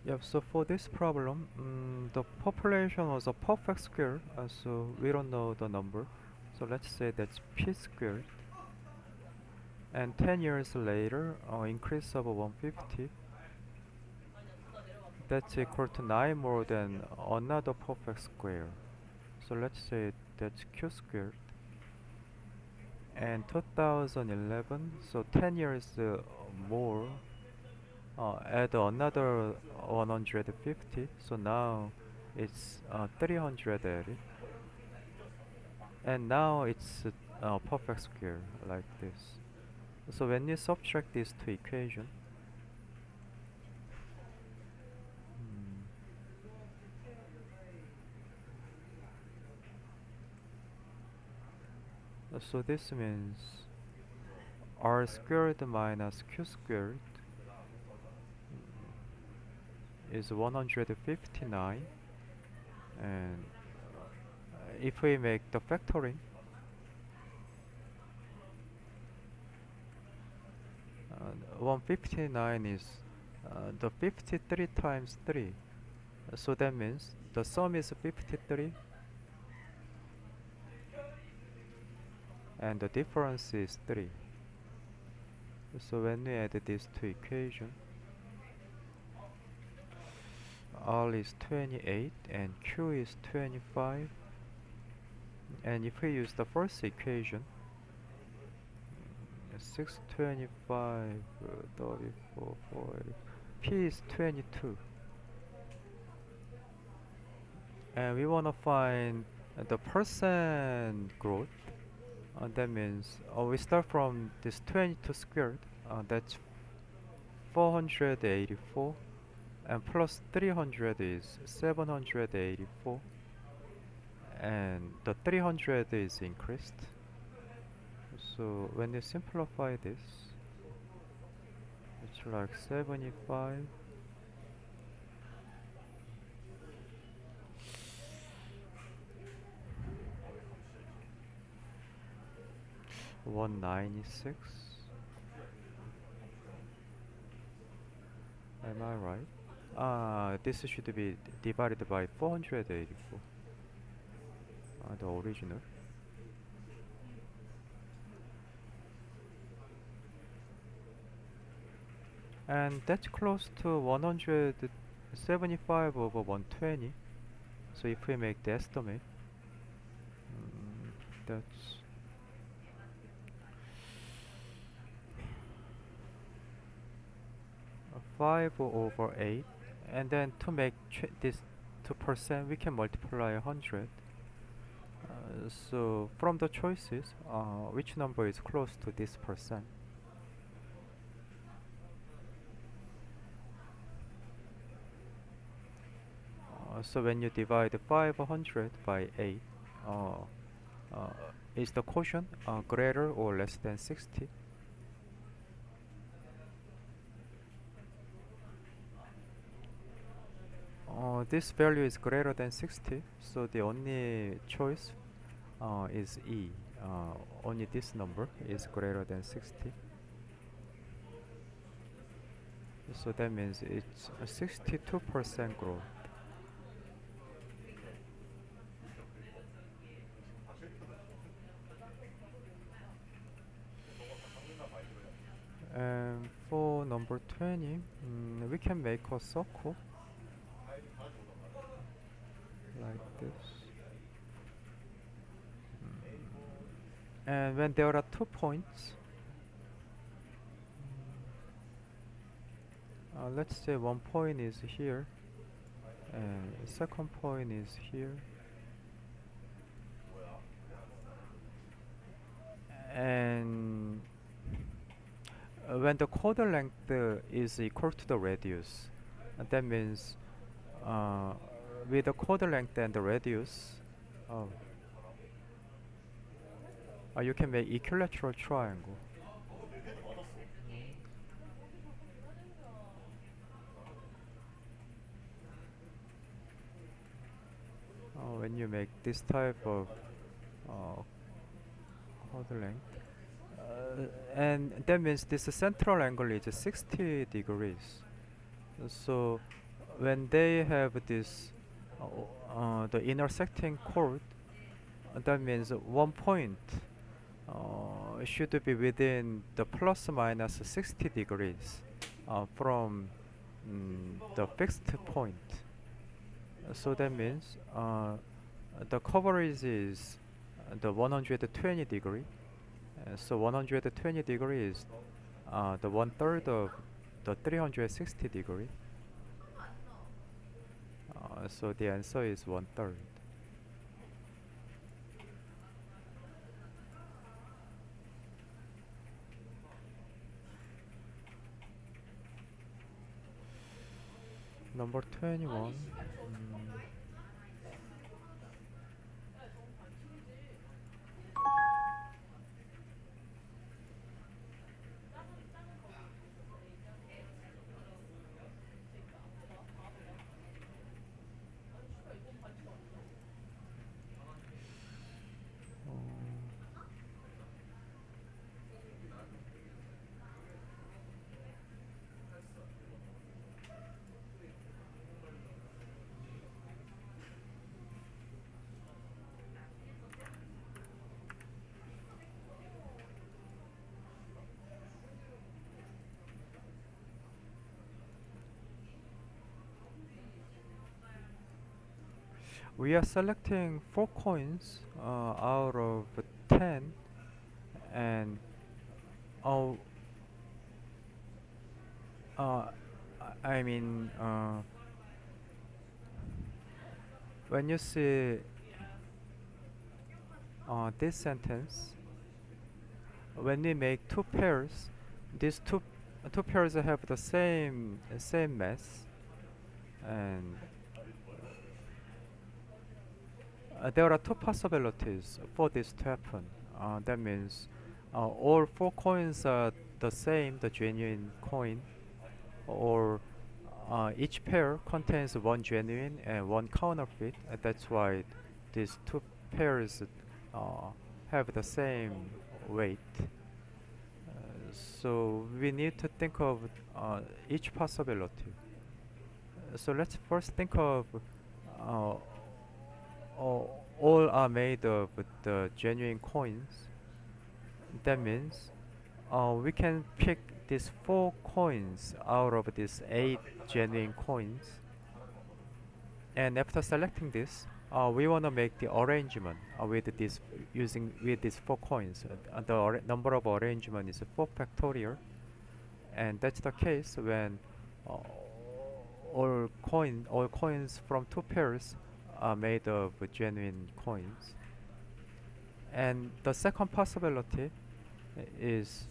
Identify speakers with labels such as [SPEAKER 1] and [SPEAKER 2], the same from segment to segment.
[SPEAKER 1] Yep, so for this problem, the population was a perfect square, so we don't know the number. So let's say that's p squared. And 10 years later, increase of 150, that's equal to 9 more than another perfect square. So let's say that's q squared. And 2011, so 10 years more, add another 150, so now it's 380. And now it's a perfect square like this. So when you subtract these two equations, so this means r squared minus q squared is 159, and if we make the factoring, 159 is the 53 times 3. So that means the sum is 53 and the difference is 3. So when we add these two equations, R is 28 and Q is 25. And if we use the first equation, 625, 34, 40, P is 22. And we want to find the percent growth. That means we start from this 22 squared, that's 484, and plus 300 is 784, and the 300 is increased. So when you simplify this, it's like 75, 196. Am I right? This should be divided by 484. The original. And that's close to 175 over 120. So if we make the estimate, that's 5 over 8. And then to make this to percent, we can multiply 100. So from the choices, which number is close to this percent? So when you divide 500 by 8, uh, uh, is the quotient greater or less than 60? This value is greater than 60, so the only choice is E. Only this number is greater than 60. So that means it's a 62% growth. And for number 20, we can make a circle like this. And when there are 2 points, let's say one point is here and second point is here, and when the chord length is equal to the radius, that means with the chord length and the radius, you can make equilateral triangle. When you make this type of chord length, and that means this central angle is 60 degrees. So when they have this the intersecting chord, that means one point should be within the plus minus 60 degrees from the fixed point. So that means the coverage is the 120 degree. So 120 degree is the one third of the 360 degree. So the answer is one third. Number 21. We are selecting 4 coins out of 10, and oh, uh, I mean, when you see this sentence, when we make two pairs, these two pairs have the same mass, and there are two possibilities for this to happen. That means all 4 coins are the same, the genuine coin, or each pair contains one genuine and one counterfeit. That's why these two pairs uh, have the same weight. So we need to think of each possibility. So let's first think of uh, all are made of the genuine coins. That means we can pick these 4 coins out of these 8 genuine coins, and after selecting this, we want to make the arrangement with this using with these 4 coins. The number of arrangement is 4 factorial, and that's the case when uh, all coins from 2 pairs are made of genuine coins. And the second possibility is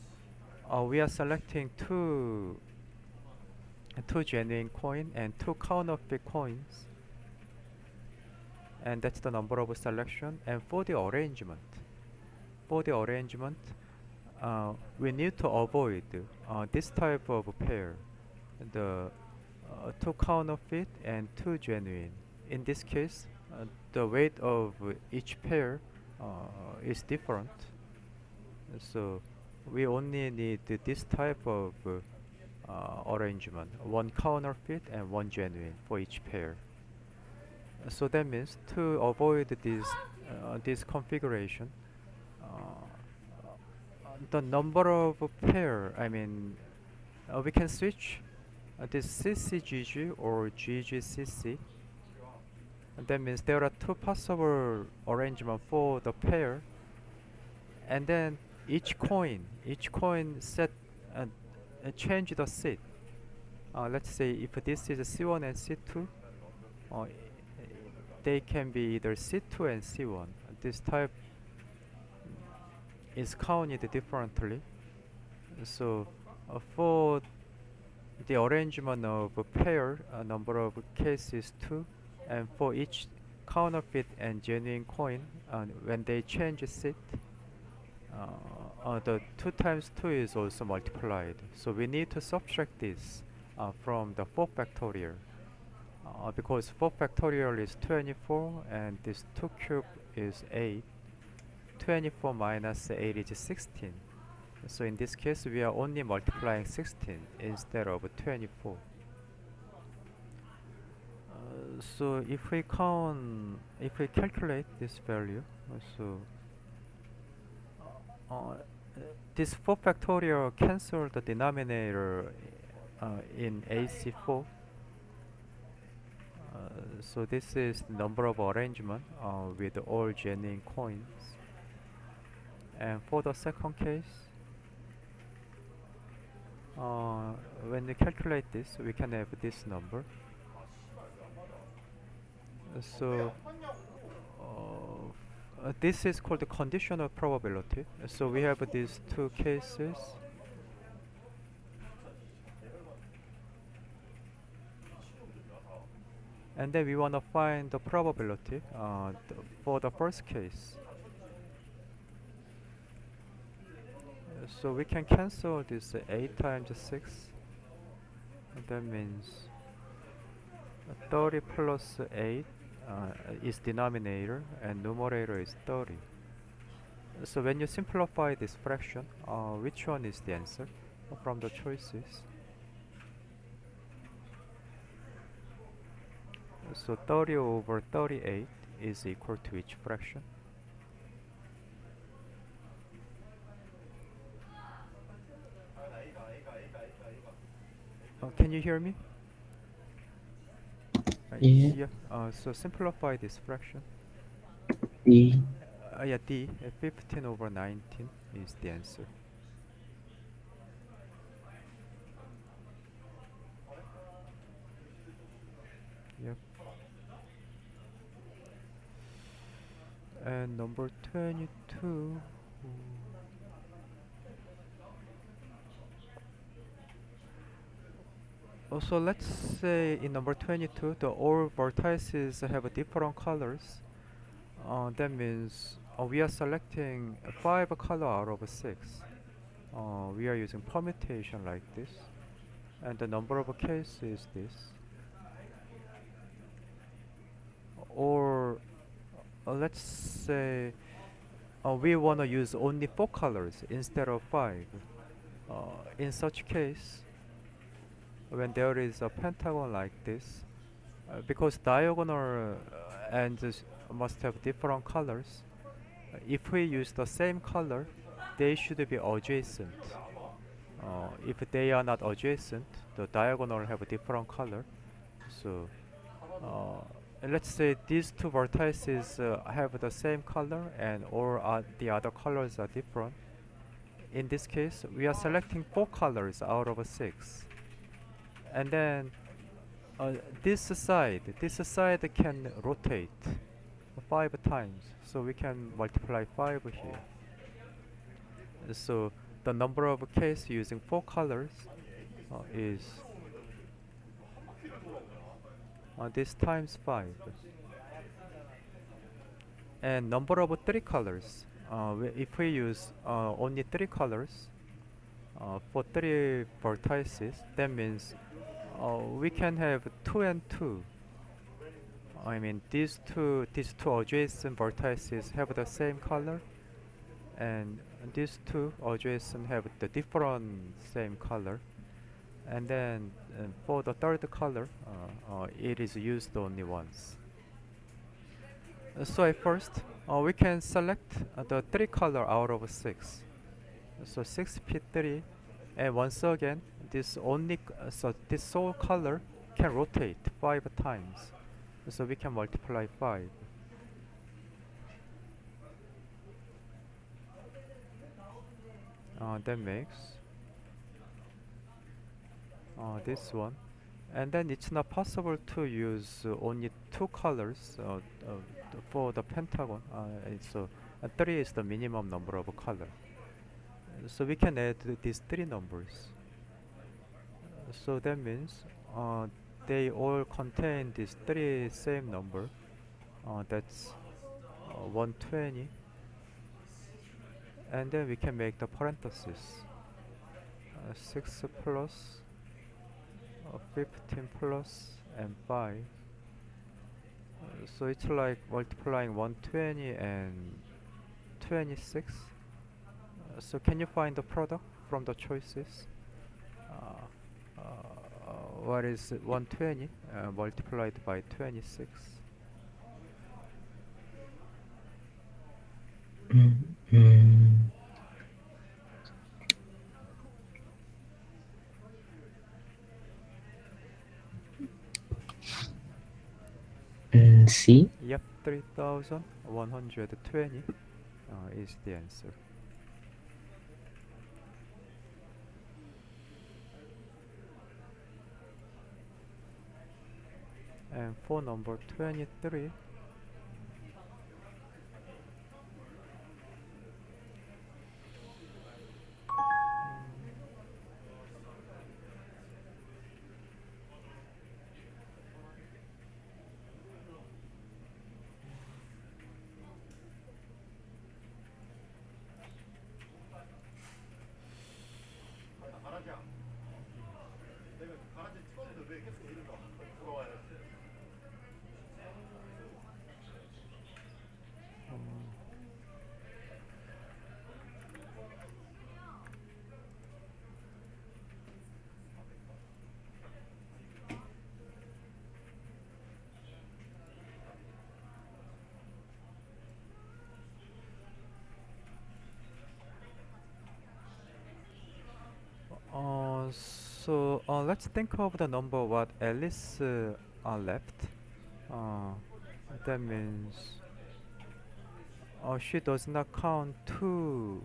[SPEAKER 1] we are selecting two genuine coin and 2 counterfeit coins, and that's the number of selection. And for the arrangement, we need to avoid this type of pair, the 2 counterfeit and 2 genuine. In this case, the weight of each pair is different, so we only need this type of arrangement, one counterfeit and one genuine for each pair. So that means to avoid this configuration, the number of pair, I mean, we can switch this CCGG or GGCC. That means there are 2 possible arrangement for the pair, and then each coin set change the seat. Let's say if this is C1 and C2, uh, they can be either C2 and C1. This type is counted differently. So for the arrangement of a pair, number of cases 2, and for each counterfeit and genuine coin, when they change seat, the 2 times 2 is also multiplied. So we need to subtract this from the 4 factorial, because 4 factorial is 24 and this 2 cube is 8. 24 minus 8 is 16. So in this case we are only multiplying 16 instead of 24. So if we calculate this value, so uh, this 4 factorial cancel the denominator in AC4. So this is the number of arrangement with all genuine coins. And for the second case, when we calculate this, we can have this number. So this is called the conditional probability. So we have these two cases. And then we want to find the probability for the first case. So we can cancel this 8 times 6. That means 30 plus 8 is denominator and numerator is 30. So when you simplify this fraction, which one is the answer from the choices? So 30 over 38 is equal to which fraction? Can you hear me?
[SPEAKER 2] Yeah.
[SPEAKER 1] Yeah. So simplify this fraction.
[SPEAKER 2] D.
[SPEAKER 1] Yeah, D. 15 over 19 is the answer. Yep. And number 22. Also, let's say in number 22, the all vertices have different colors. That means we are selecting 5 color out of 6. We are using permutation like this. And the number of cases is this. Or let's say we want to use only 4 colors instead of 5. In such case, when there is a pentagon like this, because diagonal ends must have different colors, if we use the same color, they should be adjacent. If they are not adjacent, the diagonal have a different color. So let's say these two vertices have the same color and all the other colors are different. In this case, we are selecting 4 colors out of 6. And then this side can rotate 5 times. So we can multiply 5 here. So the number of cases using 4 colors is this times 5. And number of 3 colors, if we use only 3 colors for 3 vertices, that means we can have 2 and 2. I mean these two adjacent vertices have the same color, and these two adjacent have the different same color. And then for the third color, it is used only once. So at first, we can select the 3 color out of 6. So 6p3, and once again, this sole color can rotate 5 times. So we can multiply 5. That makes this one. And then it's not possible to use only 2 colors for the pentagon. So 3 is the minimum number of color. So we can add these 3 numbers. So that means they all contain these 3 same number. That's 120. And then we can make the parenthesis 6 plus 15 plus and 5. So it's like multiplying 120 and 26. So can you find the product from the choices? what is 120 multiplied by 26?
[SPEAKER 2] Mm, C.
[SPEAKER 1] Yep, 3120 is the answer. And for number 23, let's think of the number what Alice left. Uh, that means she does not count 2,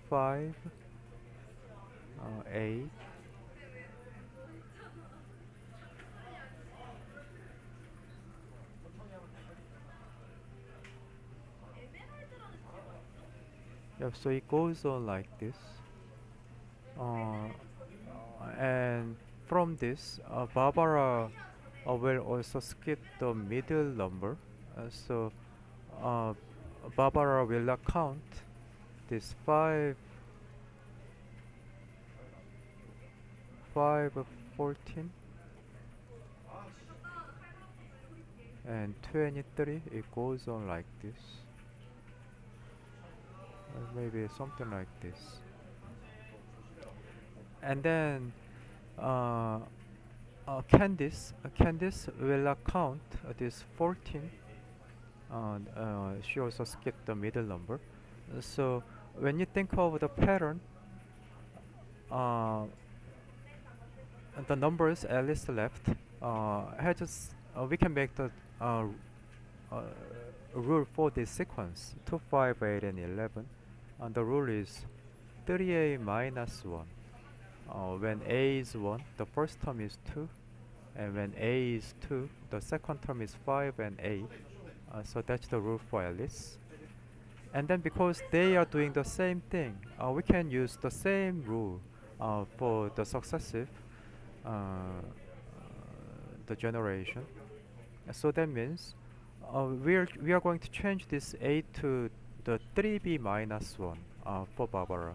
[SPEAKER 1] 5, 8. Yeah, so it goes on like this. Uh, and from this, Barbara will also skip the middle number. So uh, Barbara will not count this 5, 5, 14, and 23. It goes on like this. Maybe something like this. And then uh, Candice will not count this 14. She also skipped the middle number. So when you think of the pattern, uh, the numbers Alice left we can make the uh, uh, rule for this sequence 2, 5, 8, and 11. And the rule is 3a minus 1. When a is 1, the first term is 2, and when a is 2, the second term is 5 and 8. So that's the rule for Alice. And then because they are doing the same thing, we can use the same rule for the successive the generation. So that means we are going to change this a to the 3b minus 1 for Barbara.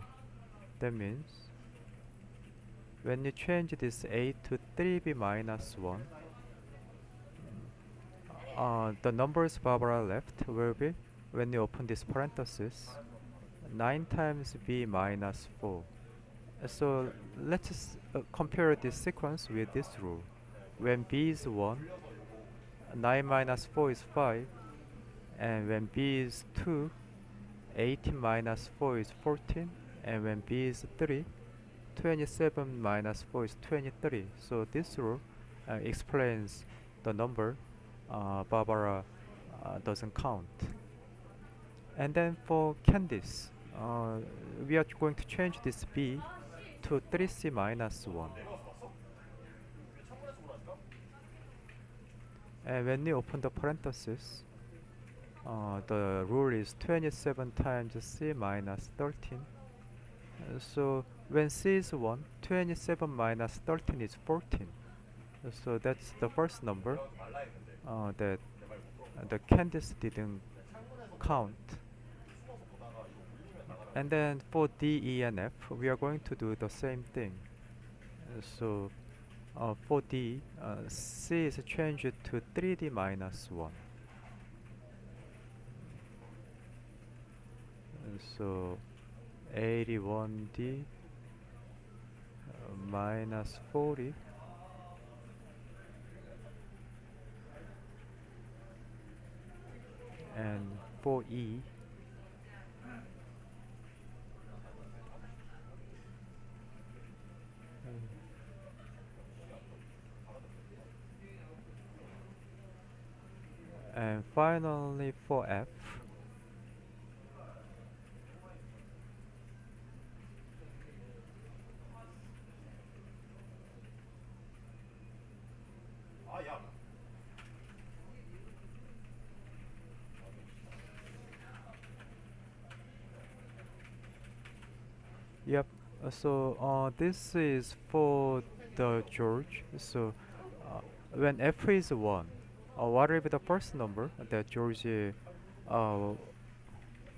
[SPEAKER 1] That means when you change this a to 3b minus 1, the numbers Barbara left will be, when you open this parenthesis, 9 times b minus 4. So let's compare this sequence with this rule. When b is 1, 9 minus 4 is 5, and when b is 2, 18 minus 4 is 14, and when b is 3, 27 minus 4 is 23. So this rule explains the number Barbara doesn't count. And then for Candice, we are going to change this b to 3c minus 1. And when you open the parenthesis, the rule is 27 times c minus 13. So when c is 1, 27 minus 13 is 14. So that's the first number that the Candice didn't count. And then for D, E, and F, we are going to do the same thing. So for D, C is changed to 3D minus 1. So 81D minus 40 and for E and finally for F. Yep. This is for the George. Uh, when f is 1, what will be the first number that George uh,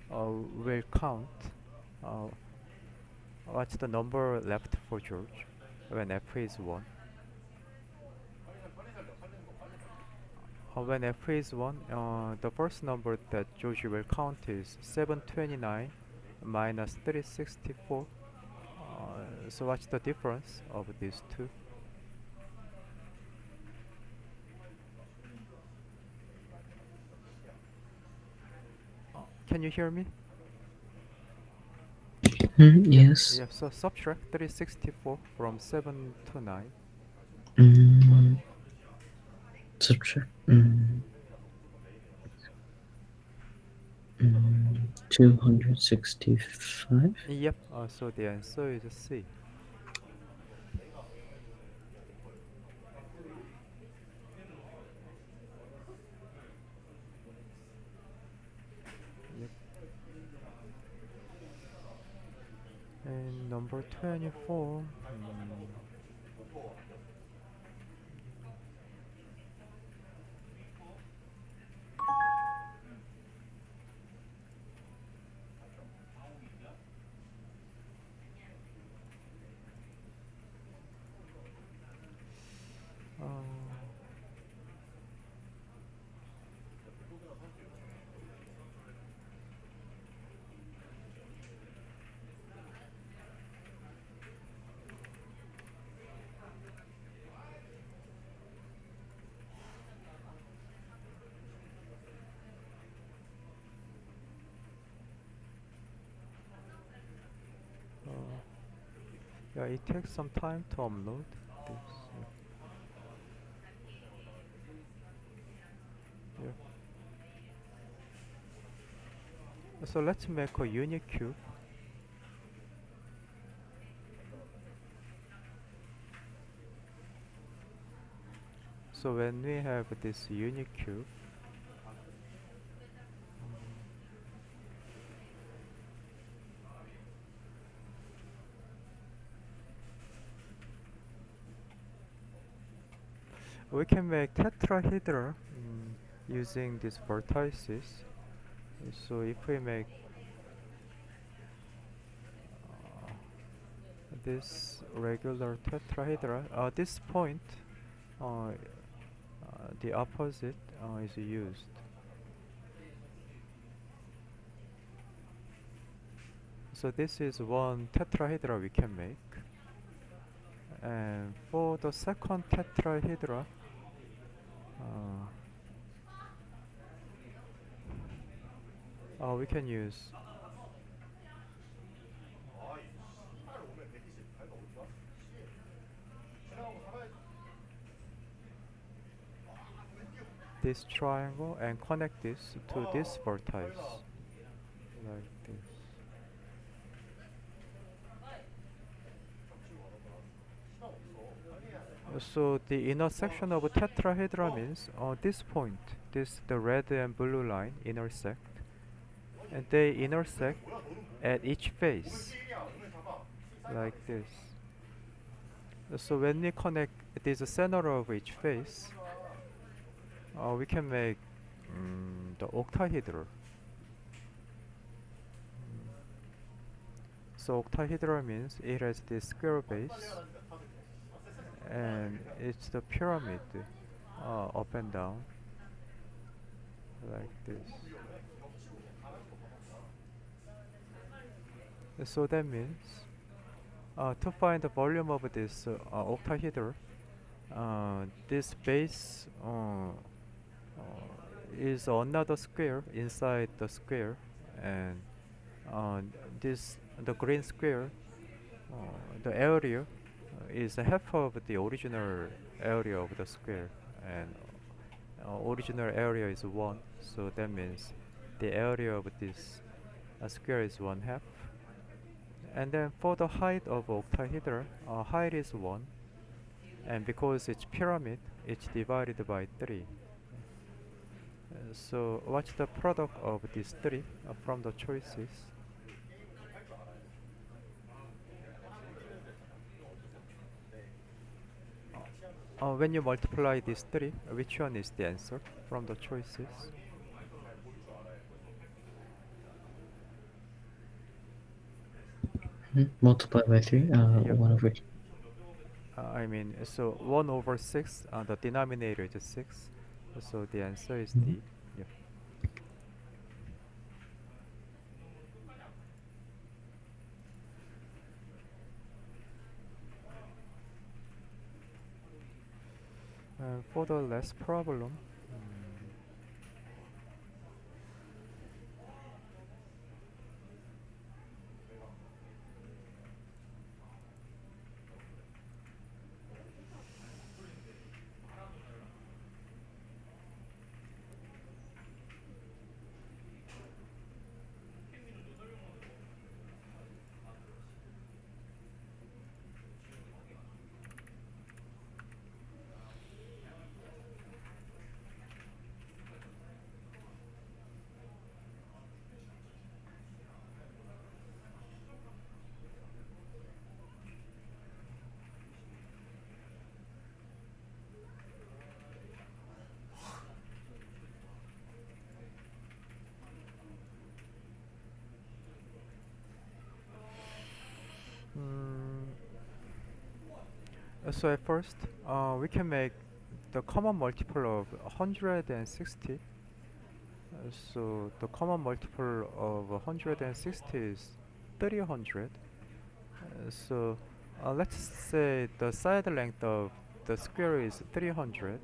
[SPEAKER 1] will count? Uh, what's the number left for George when f is 1? When f is 1, the first number that George will count is 729 minus 364. So what's the difference of these two? Can you hear me? Yep,
[SPEAKER 2] Yes.
[SPEAKER 1] yep. So subtract 364 from 7 to 9.
[SPEAKER 2] Mm, subtract. 265.
[SPEAKER 1] Yep. So the answer is C. Yep. And number 24. Uh, uh, yeah, it takes some time to upload this. Yeah. So let's make a unique cube. So when we have this unique cube, we can make tetrahedra using these vertices. So if we make uh, this regular tetrahedra, this point, the opposite is used. So this is one tetrahedra we can make. And for the second tetrahedra, we can use this triangle and connect this to this vertex like this. So the inner section of a tetrahedra means this point, this the red and blue line intersect, and they intersect at each face like this. So when we connect this center of each face, we can make the octahedral. So octahedral means it has this square base and it's the pyramid up and down like this. So that means To find the volume of this octahedral, this base is another square inside the square, and uh, this the green square, the area is half of the original area of the square, and original area is 1, so that means the area of this square is 1/2. And then for the height of octahedral, height is 1, and because it's pyramid, it's divided by 3. So what's the product of these 3 from the choices? When you multiply these 3, which one is the answer from the choices?
[SPEAKER 2] Multiply by 3,
[SPEAKER 1] Yep.
[SPEAKER 2] one of which.
[SPEAKER 1] I mean, so 1 over 6, the denominator is 6, so the answer is
[SPEAKER 2] Mhm.
[SPEAKER 1] D. Yep. For the last problem, mm, so at first, we can make the common multiple of 160. So the common multiple of 160 is 300. So let's say the side length of the square is 300.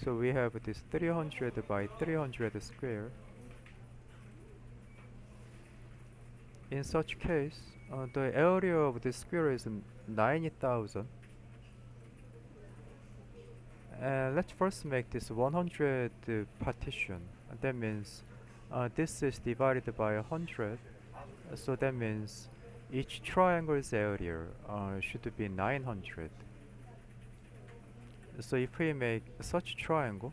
[SPEAKER 1] So we have this 300 by 300 square. In such case, the area of the square is 90,000. And let's first make this 100 partition. That means this is divided by 100. So that means each triangle's area should be 900. So if we make such triangle,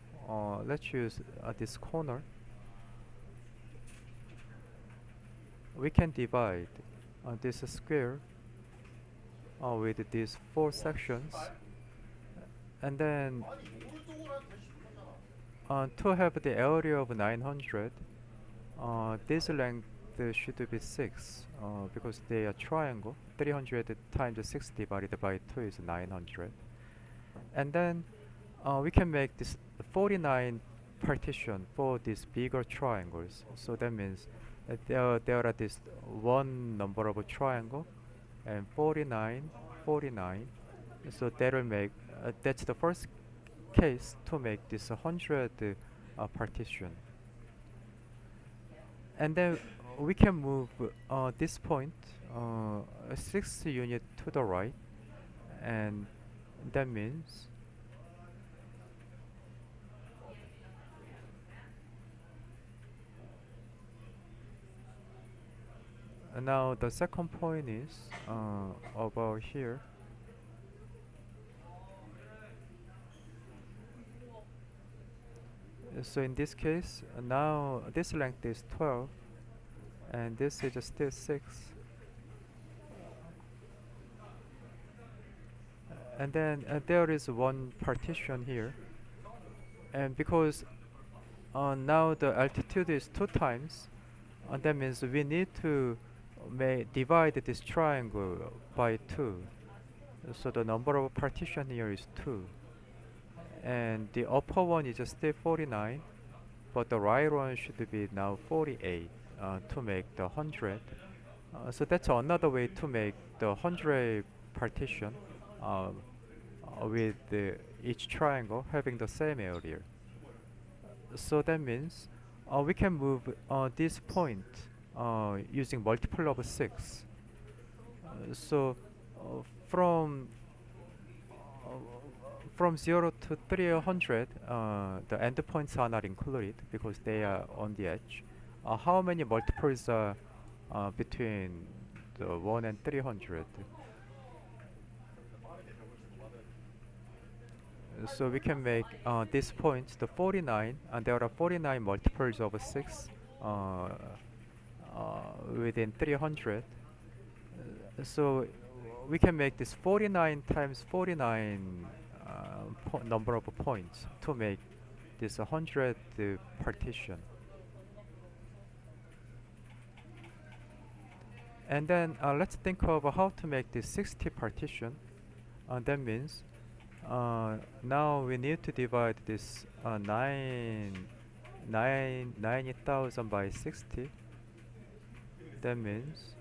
[SPEAKER 1] let's use this corner. We can divide this square with these 4 sections, and then to have the area of 900, this length should be 6 because they are triangle. 300 times 6 divided by 2 is 900. And then we can make this 49 partition for these bigger triangles. So that means there are this one number of a triangle and 49, 49. So that will make that's the first case to make this 100 partition. And then we can move this point 6 unit to the right, and that means now the second point is about here. So in this case, now this length is 12, and this is still 6. And then there is one partition here, and because now the altitude is 2 times, that means we need to divide this triangle by 2. So the number of partition here is 2. and the upper one is still 49, but the right one should be now 48 to make the 100. So that's another way to make the 100 partition with each triangle having the same area. So that means we can move this point using multiple of 6. So uh, from uh, from 0 to 300, the endpoints are not included because they are on the edge. How many multiples are between the 1 and 300? So we can make this point the 49, and there are 49 multiples of 6 uh, within 300. So we can make this 49 times 49 number of points to make this 100 partition. And then let's think of how to make this 60 partition. That means now we need to divide this 90,000 by 60. That means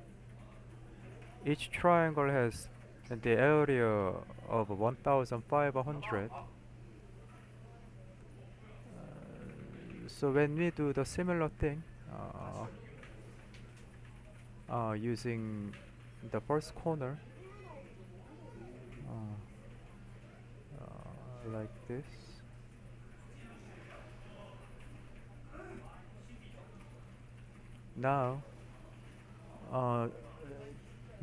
[SPEAKER 1] each triangle has the area of 1,500. So when we do the similar thing using the first corner like this, now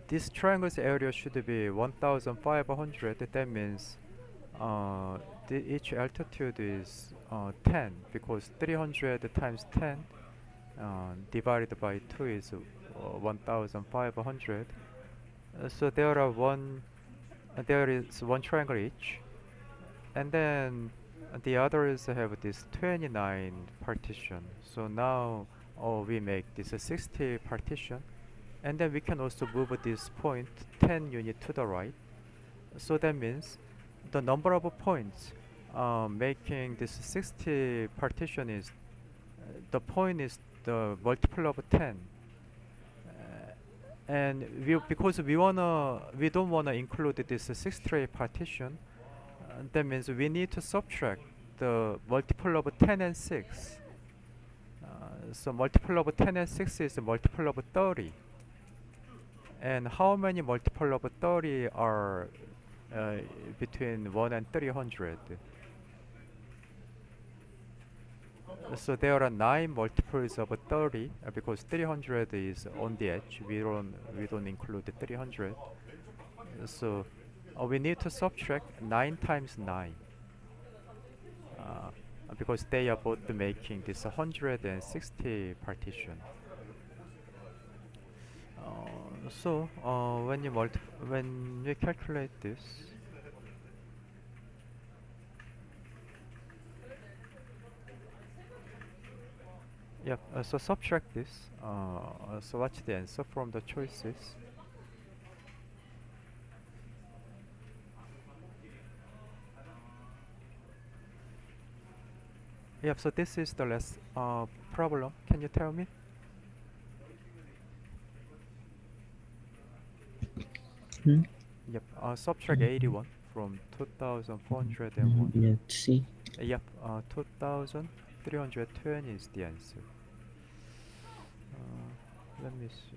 [SPEAKER 1] this triangle's area should be 1,500. That means each altitude is 10 because 300 times 10 divided by 2 is 1,500. So there is one triangle each, and then the others have this 29 partition. So now we make this a 60 partition, and then we can also move this point 10 unit to the right. So that means the number of points making this 60 partition is the point is the multiple of 10. And because we don't wanna include this 60 partition, that means we need to subtract the multiple of 10 and 6. So multiple of 10 and 6 is a multiple of 30. And how many multiple of 30 are between 1 and 300? So there are 9 multiples of 30 because 300 is on the edge. We don't include the 300. So we need to subtract 9 times 9 because they are both making this 160 partition. So when you calculate this, yep. So subtract this. So what's the answer from the choices? Yep. So this is the last problem. Can you tell me?
[SPEAKER 2] Hmm?
[SPEAKER 1] Yep. Subtract 81 from 2,401.
[SPEAKER 2] Let's see.
[SPEAKER 1] Yep. 2,320 is the answer. Let me see.